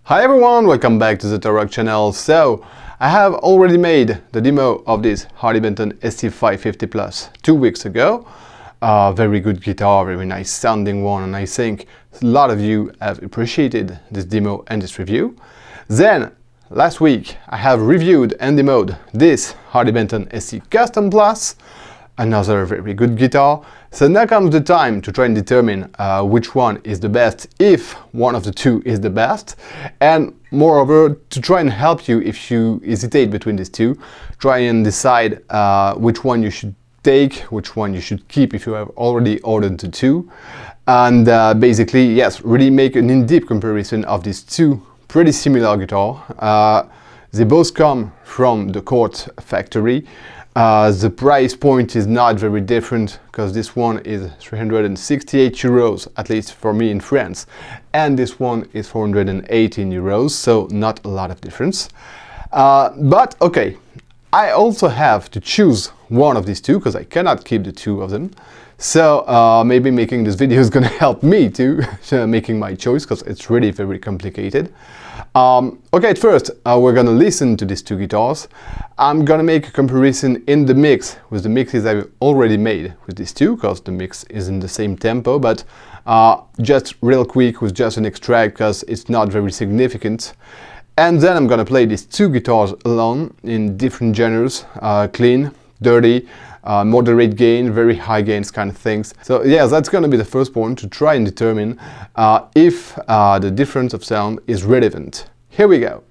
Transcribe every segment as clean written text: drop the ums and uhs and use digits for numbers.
Hi everyone, welcome back to the Torok channel. So, I have already made the demo of this Harley Benton SC-550 Plus 2 weeks ago. Very good guitar, very nice sounding one, and I think a lot of you have appreciated this demo and this review. Then, last week I have reviewed and demoed this Harley Benton SC Custom Plus, another very good guitar. So now comes the time to try and determine which one is the best, if one of the two is the best, and moreover to try and help you if you hesitate between these two, try and decide which one you should take, which one you should keep if you have already ordered the two, and basically, yes, really make an in-depth comparison of these two pretty similar guitars. They both come from the Court factory. The price point is not very different because this one is 368 euros, at least for me in France, and this one is 418 euros, so not a lot of difference. But okay, I also have to choose one of these two because I cannot keep the two of them. So maybe making this video is gonna help me too, making my choice, because it's really very complicated. Okay, at first we're gonna listen to these two guitars. I'm gonna make a comparison in the mix with the mixes I've already made with these two, because the mix is in the same tempo, but just real quick with just an extract because it's not very significant. And then I'm gonna play these two guitars alone in different genres, clean, dirty, moderate gain, very high gains kind of things. So yeah, that's going to be the first point to try and determine if the difference of sound is relevant. Here we go.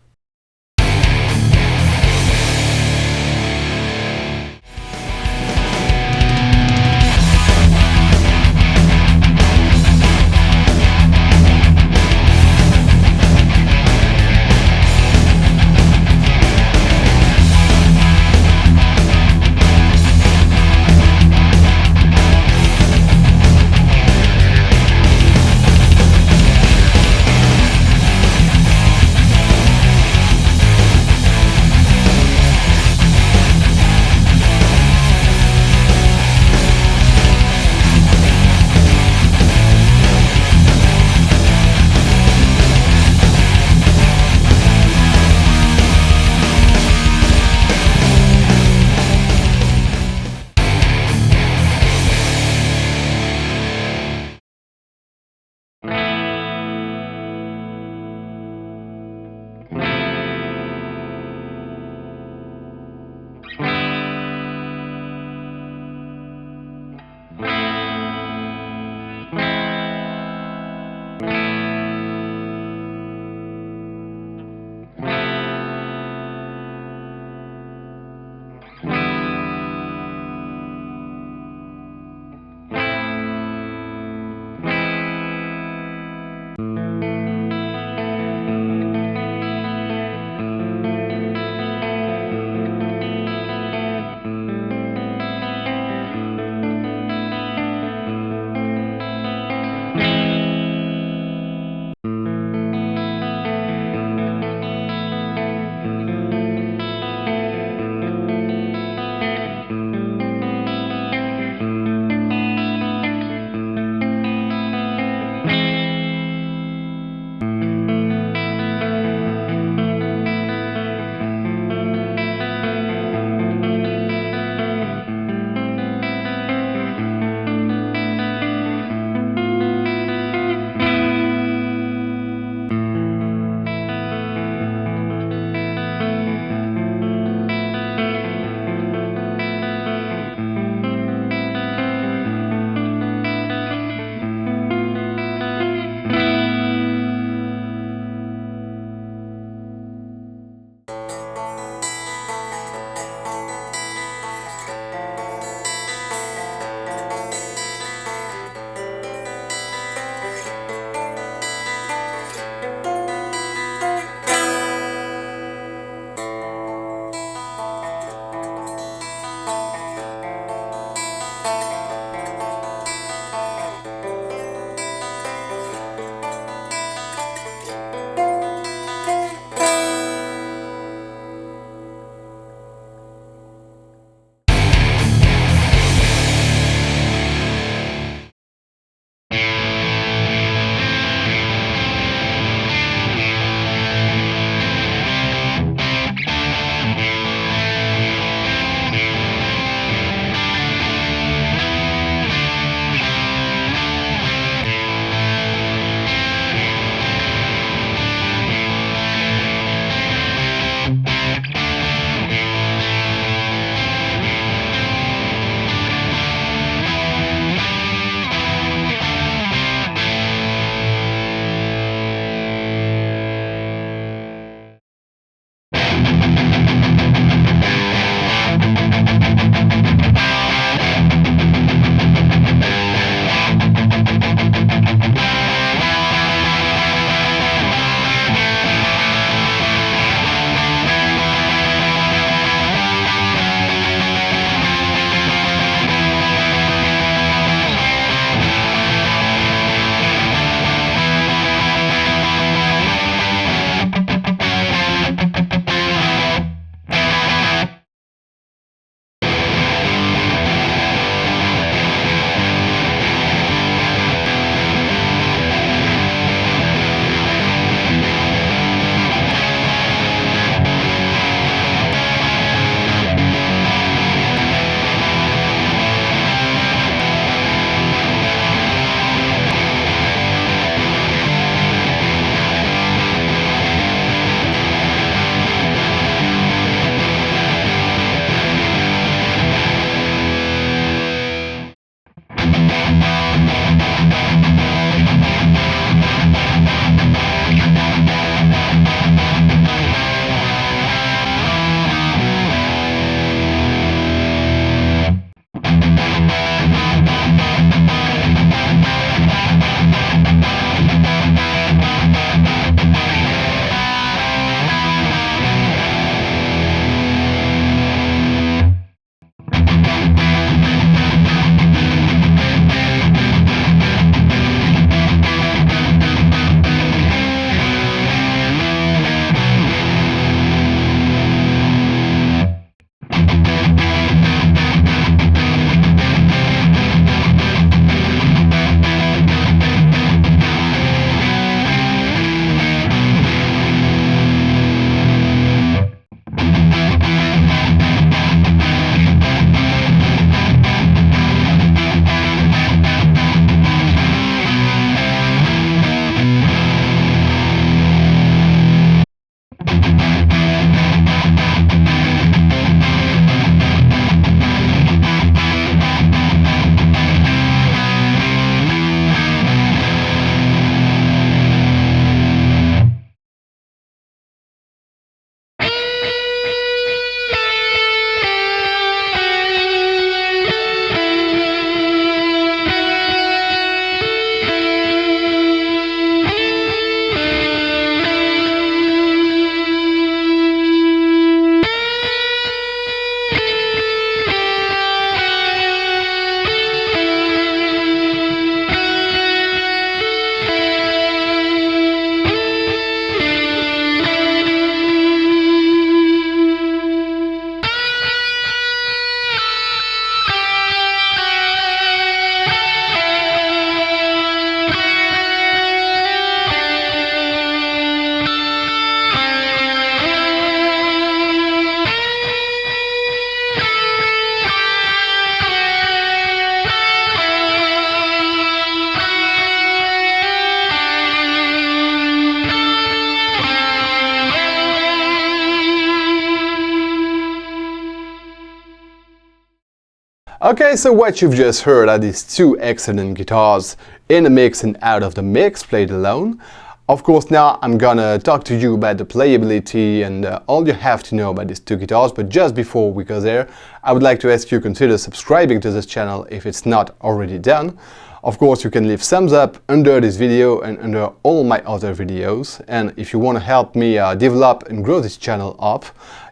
Okay, so what you've just heard are these two excellent guitars in a mix and out of the mix, played alone. Of course, now I'm gonna talk to you about the playability and all you have to know about these two guitars, but just before we go there, I would like to ask you to consider subscribing to this channel if it's not already done. Of course, you can leave thumbs up under this video and under all my other videos, and if you want to help me develop and grow this channel up,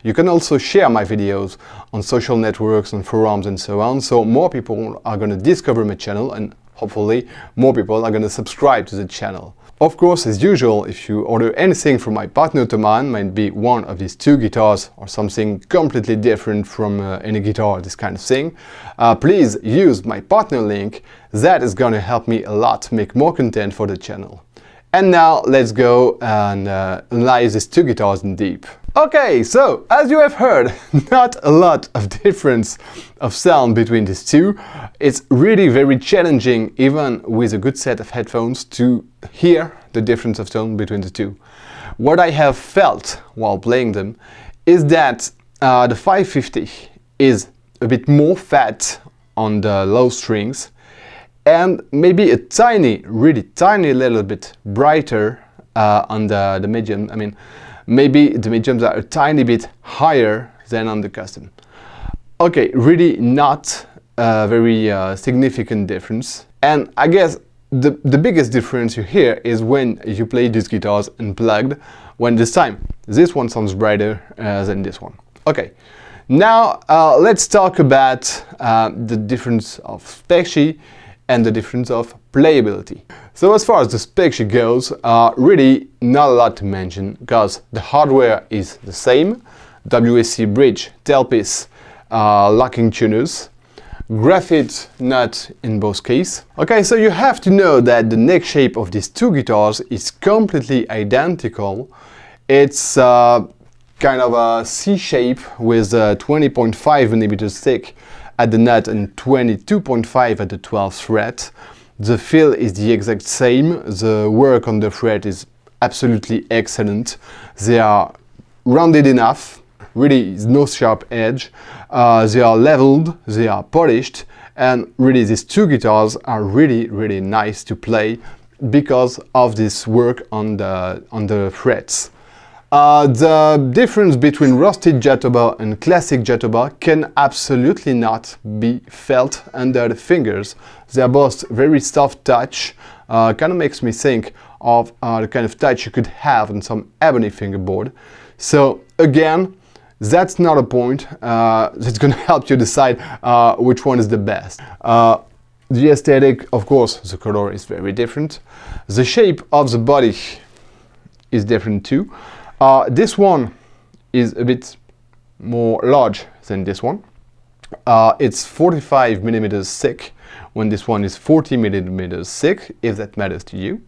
you can also share my videos on social networks and forums and so on, so more people are going to discover my channel and hopefully more people are going to subscribe to the channel. Of course, as usual, if you order anything from my partner Toman, might be one of these two guitars or something completely different from any guitar, this kind of thing, please use my partner link. That is going to help me a lot to make more content for the channel. And now let's go and analyze these two guitars in deep. Okay, so as you have heard, not a lot of difference of sound between these two. It's really very challenging, even with a good set of headphones, to hear the difference of tone between the two. What I have felt while playing them is that the 550 is a bit more fat on the low strings and maybe a tiny, really tiny little bit brighter on the medium. I mean, maybe the mediums are a tiny bit higher than on the custom. Okay, really not a very significant difference. And I guess the biggest difference you hear is when you play these guitars unplugged, when this time this one sounds brighter than this one. Okay, now let's talk about the difference of spec sheet and the difference of playability. So as far as the spec sheet goes, really not a lot to mention, because the hardware is the same: WSC bridge, tailpiece, locking tuners, graphite nut in both cases. Okay, so you have to know that the neck shape of these two guitars is completely identical. It's kind of a C shape with 20.5 millimeters thick at the nut and 22.5 at the 12th fret. The feel is the exact same. The work on the fret is absolutely excellent. They are rounded enough, really no sharp edge. They are leveled, they are polished, and really these two guitars are really nice to play because of this work on the frets. The difference between rusted jatoba and classic jatoba can absolutely not be felt under the fingers. They are both very soft touch, kind of makes me think of the kind of touch you could have on some ebony fingerboard. So again, that's not a point. It's going to help you decide which one is the best. The aesthetic, of course, the color is very different. The shape of the body is different too. This one is a bit more large than this one. It's 45 millimeters thick, when this one is 40 millimeters thick, if that matters to you.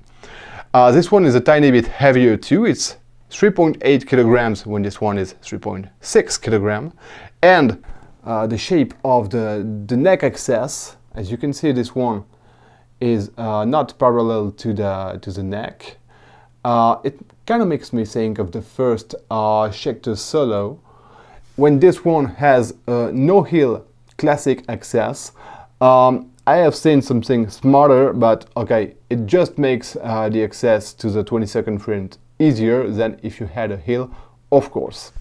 This one is a tiny bit heavier too. It's 3.8 kilograms when this one is 3.6 kilograms. And the shape of the neck access, as you can see, this one is not parallel to the neck. It kind of makes me think of the first Schecter Solo, when this one has no heel classic access. I have seen something smarter, but okay, it just makes the access to the 22nd fret easier than if you had a heel, of course.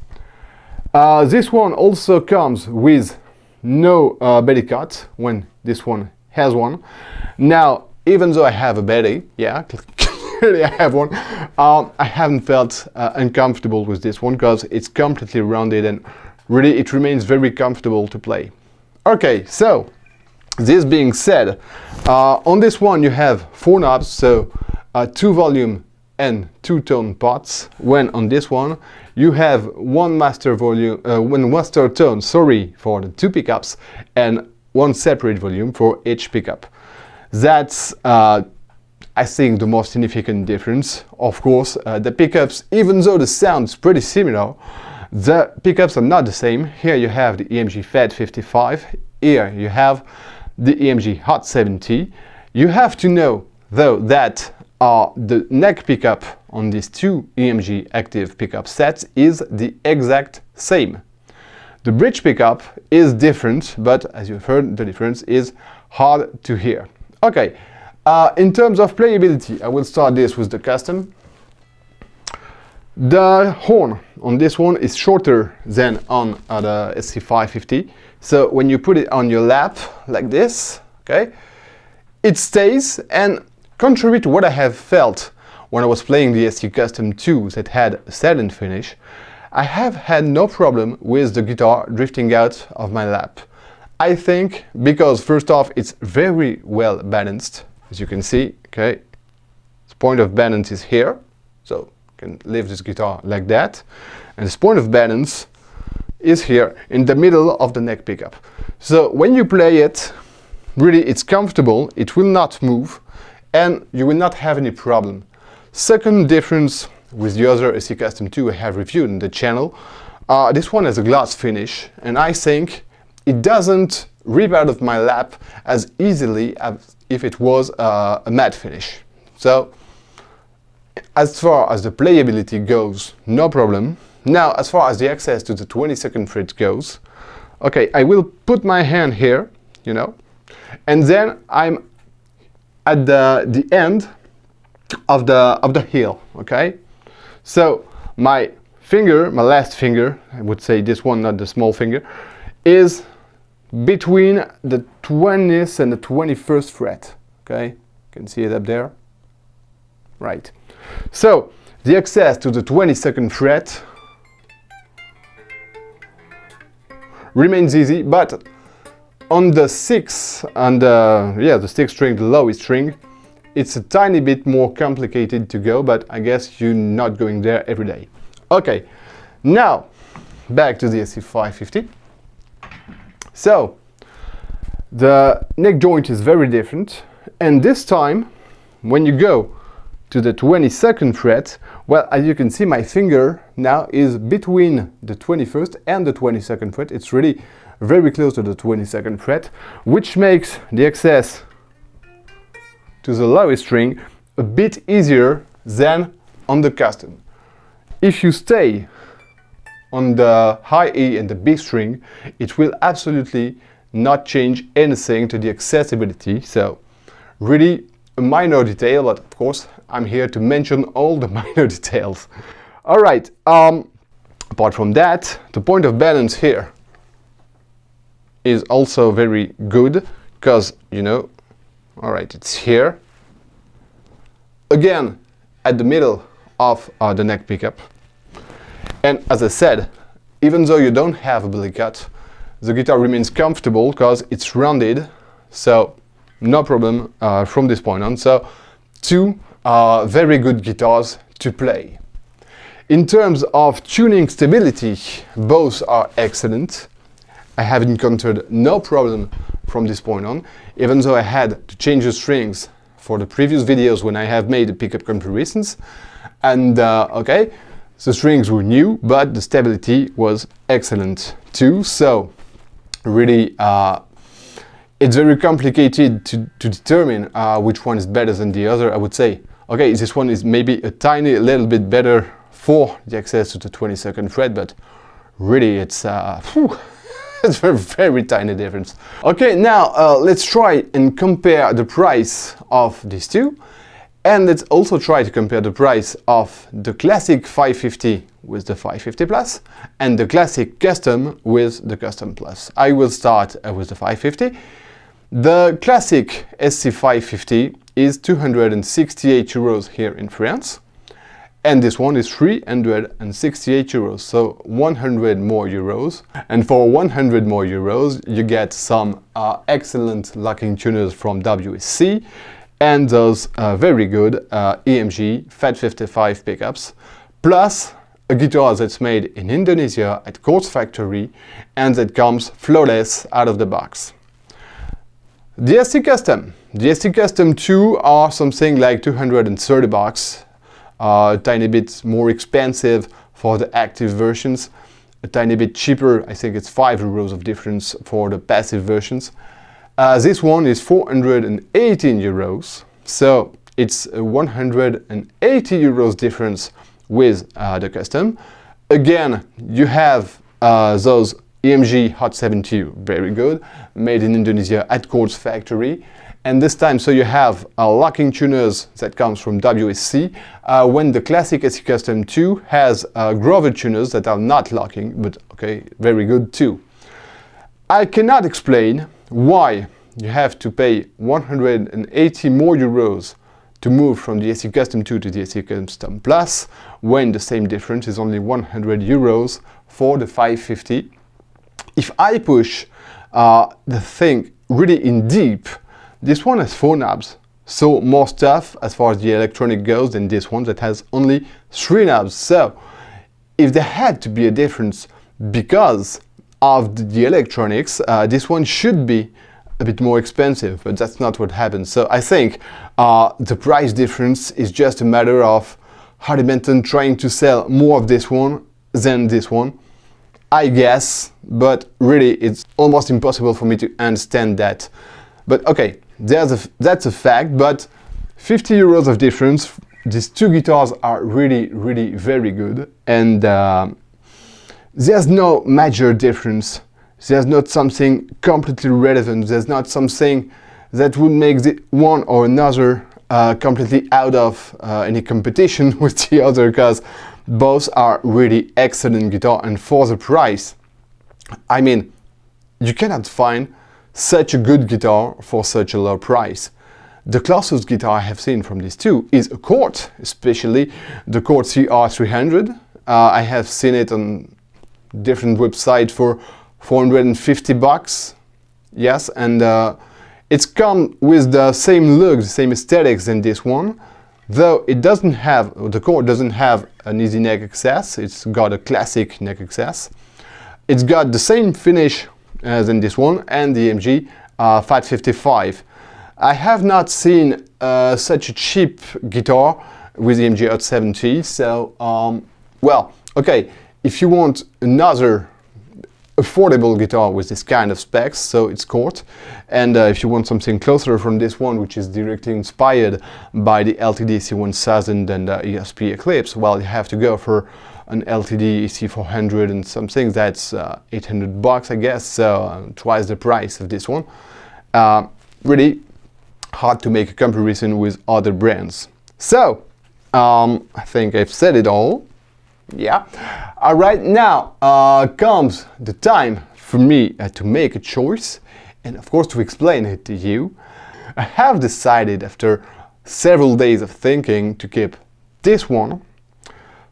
This one also comes with no belly cut, when this one has one. Now, even though I have a belly, yeah, I have one, I haven't felt uncomfortable with this one because it's completely rounded and really it remains very comfortable to play. Okay, so this being said, on this one you have 4 knobs, so 2 volume and 2 tone pots, when on this one you have one master tone, sorry, for the 2 pickups and 1 separate volume for each pickup. That's I think the most significant difference. Of course, the pickups, even though the sound is pretty similar, the pickups are not the same. Here you have the EMG Fat 55, here you have the EMG Hot 70. You have to know though that the neck pickup on these two EMG active pickup sets is the exact same. The bridge pickup is different, but as you've heard, the difference is hard to hear. Okay, in terms of playability, I will start this with the custom. The horn on this one is shorter than on the SC-550, so when you put it on your lap like this, okay, it stays, and contrary to what I have felt when I was playing the SC Custom 2 that had a silent finish, I have had no problem with the guitar drifting out of my lap. I think because first off it's very well balanced, as you can see, okay, the point of balance is here, so can lift this guitar like that, and this point of balance is here in the middle of the neck pickup. So when you play it, really it's comfortable, it will not move, and you will not have any problem. Second difference with the other SC Custom 2 I have reviewed in the channel, this one has a gloss finish, and I think it doesn't rip out of my lap as easily as if it was a matte finish. So as far as the playability goes, no problem. Now, as far as the access to the 22nd fret goes, okay, I will put my hand here, you know, and then I'm at the end of the heel, okay? So my finger, my last finger, I would say this one, not the small finger, is between the 20th and the 21st fret, okay? You can see it up there, right? So the access to the 22nd fret remains easy, but on the 6th and the 6th string, the lowest string, it's a tiny bit more complicated to go, but I guess you're not going there every day. Okay, now back to the SC-550. So the neck joint is very different, and this time when you go to the 22nd fret, well, as you can see, my finger now is between the 21st and the 22nd fret. It's really very close to the 22nd fret, which makes the access to the lowest string a bit easier than on the custom. If you stay on the high E and the B string, it will absolutely not change anything to the accessibility. So really a minor detail, but of course I'm here to mention all the minor details. All right, apart from that, the point of balance here is also very good, because, you know, all right, it's here, again at the middle of the neck pickup. And as I said, even though you don't have a belly cut, the guitar remains comfortable because it's rounded, so no problem from this point on. So two very good guitars to play. In terms of tuning stability, both are excellent. I have encountered no problem from this point on, even though I had to change the strings for the previous videos when I have made the pickup comparisons. And okay, the strings were new, but the stability was excellent too. So really, it's very complicated to determine which one is better than the other. I would say, okay, this one is maybe a tiny little bit better for the access to the 22nd fret, but really it's it's a very tiny difference. Okay, now let's try and compare the price of these two, and let's also try to compare the price of the classic 550 with the 550 Plus and the classic custom with the custom Plus. I will start with the 550. The classic SC-550 is 268 euros here in France, and this one is 368 euros, so 100 more euros. And for 100 more euros, you get some excellent locking tuners from WSC and those very good EMG Fat 55 pickups, plus a guitar that's made in Indonesia at Quartz Factory and that comes flawless out of the box. The SC Custom. The SC Custom 2 are something like 230 bucks. A tiny bit more expensive for the active versions, a tiny bit cheaper, I think it's 5 euros of difference for the passive versions. This one is 418 euros, so it's a 180 euros difference with the custom. Again, you have those EMG Hot 70, very good, made in Indonesia at Chord's factory. And this time, so you have locking tuners that comes from WSC, when the classic SC Custom 2 has Grover tuners that are not locking, but okay, very good too. I cannot explain why you have to pay 180 more euros to move from the SC Custom 2 to the SC Custom Plus, when the same difference is only 100 euros for the 550. If I push the thing really in deep, this one has 4 knobs, so more stuff as far as the electronic goes than this one that has only 3 knobs. So if there had to be a difference because of the electronics, this one should be a bit more expensive, but that's not what happens. So I think the price difference is just a matter of Harley Benton trying to sell more of this one than this one, I guess, but really it's almost impossible for me to understand that. But okay, that's a fact, but 50 euros of difference. These two guitars are really, really very good, and there's no major difference. There's not something completely relevant. There's not something that would make the one or another completely out of any competition with the other, because both are really excellent guitar, and for the price, I mean, you cannot find such a good guitar for such a low price. The closest guitar I have seen from these two is a Chord, especially the Chord CR300. I have seen it on different websites for 450 bucks. Yes, and it's come with the same look, the same aesthetics than this one, though it doesn't have, the Chord doesn't have an easy neck access. It's got a classic neck access. It's got the same finish than this one, and the EMG 555. I have not seen such a cheap guitar with the EMG Hot 70, so well, okay, if you want another affordable guitar with this kind of specs, so it's Chord, and if you want something closer from this one, which is directly inspired by the LTD C1000 and ESP Eclipse, well, you have to go for an LTD C400 and something that's 800 bucks, I guess, so twice the price of this one. Really hard to make a comparison with other brands. So, I think I've said it all. Yeah. Alright, now comes the time for me to make a choice, and of course to explain it to you. I have decided after several days of thinking to keep this one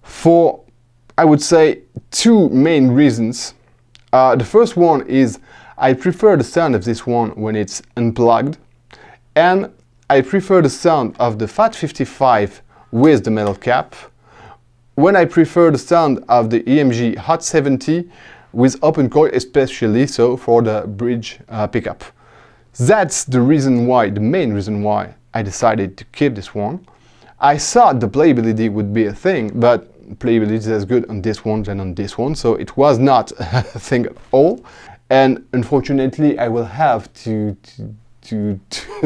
for, I would say, 2 main reasons. The first one is I prefer the sound of this one when it's unplugged, and I prefer the sound of the 555 with the metal cap when I prefer the sound of the EMG Hot 70 with open coil, especially so for the bridge pickup. That's the reason why, the main reason why I decided to keep this one. I thought the playability would be a thing, but playability is as good on this one than on this one, so it was not a thing at all. And unfortunately, I will have to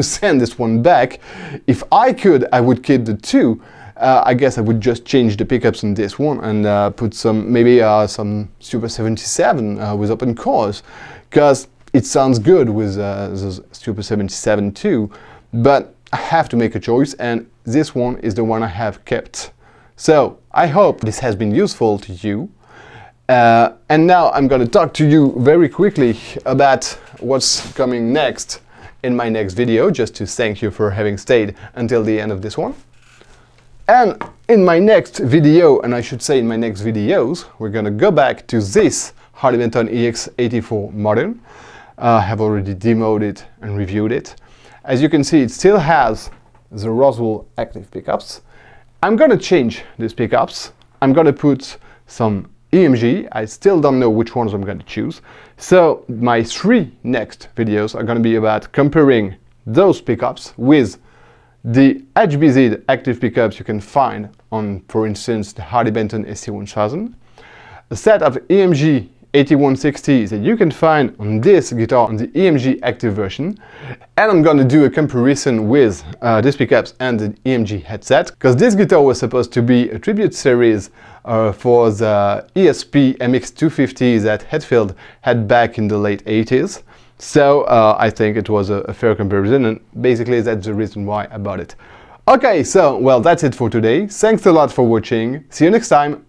send this one back. If I could, I would keep the two. I guess I would just change the pickups on this one and put some, maybe some Super 77 with open coils, because it sounds good with the Super 77 too. But I have to make a choice, and this one is the one I have kept. So I hope this has been useful to you. And now I'm going to talk to you very quickly about what's coming next in my next video, just to thank you for having stayed until the end of this one. And in my next video, and I should say in my next videos, we're going to go back to this Harley Benton EX84 Modern. I have already demoed it and reviewed it. As you can see, it still has the Roswell active pickups. I'm going to change these pickups. I'm going to put some EMG. I still don't know which ones I'm going to choose. So my 3 next videos are going to be about comparing those pickups with the HBZ active pickups you can find on, for instance, the Harley Benton SC-1000, a set of EMG 8160 that you can find on this guitar on the EMG active version. And I'm gonna do a comparison with these pickups and the EMG headset, because this guitar was supposed to be a tribute series for the ESP MX250 that Hetfield had back in the late 80s. So I think it was a fair comparison, and basically that's the reason why I bought it. Okay, so well, that's it for today. Thanks a lot for watching. See you next time.